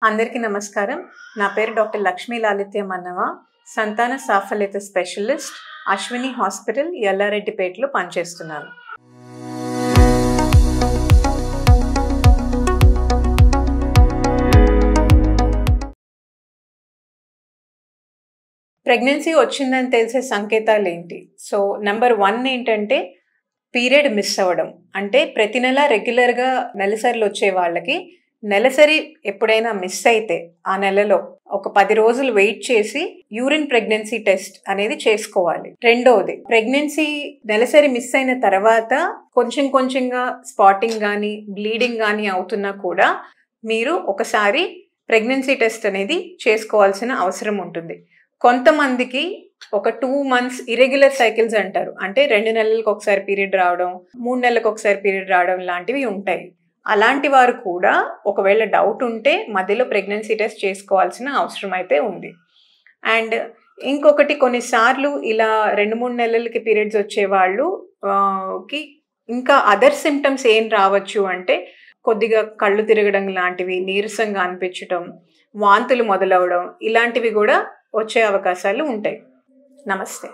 అందరికీ నమస్కారం. నా పేరు డాక్టర్ లక్ష్మీ లాలిత్య మన్నవ. సంతాన సాఫల్యత స్పెషలిస్ట్, అశ్విని హాస్పిటల్, ఎల్లారెడ్డిపేటలో పనిచేస్తున్నాను. ప్రెగ్నెన్సీ వచ్చిందని తెలిసే సంకేతాలు ఏంటి? సో, నంబర్ 1 ఏంటంటే పీరియడ్ మిస్ అవ్వడం. అంటే ప్రతి నెల రెగ్యులర్‌గా నెలసరిలు వచ్చే వాళ్ళకి నెలసరి ఎప్పుడైనా మిస్ అయితే ఆ నెలలో ఒక 10 రోజులు వెయిట్ చేసి యూరిన్ ప్రెగ్నెన్సీ టెస్ట్ అనేది చేసుకోవాలి. రెండోది, ప్రెగ్నెన్సీ నెలసరి మిస్ అయిన తర్వాత కొంచెం కొంచెంగా స్పాటింగ్ గానీ, బ్లీడింగ్ గానీ అవుతున్నా కూడా మీరు ఒకసారి ప్రెగ్నెన్సీ టెస్ట్ అనేది చేసుకోవాల్సిన అవసరం ఉంటుంది. కొంతమందికి ఒక 2 మంత్స్ ఇర్రెగ్యులర్ సైకిల్స్ అంటారు. అంటే 2 నెలలకు ఒకసారి పీరియడ్ రావడం, 3 నెలలకు ఒకసారి పీరియడ్ రావడం లాంటివి ఉంటాయి. అలాంటి వారు కూడా ఒకవేళ డౌట్ ఉంటే మధ్యలో ప్రెగ్నెన్సీ టెస్ట్ చేసుకోవాల్సిన అవసరం అయితే ఉంది. అండ్ ఇంకొకటి, కొన్నిసార్లు ఇలా 2-3 నెలలకి పీరియడ్స్ వచ్చేవాళ్ళు కి ఇంకా అదర్ సిమ్టమ్స్ ఏం రావచ్చు అంటే కొద్దిగా కళ్ళు తిరగడం లాంటివి, నీరసంగా అనిపించటం, వాంతులు మొదలవడం ఇలాంటివి కూడా వచ్చే అవకాశాలు ఉంటాయి. నమస్తే.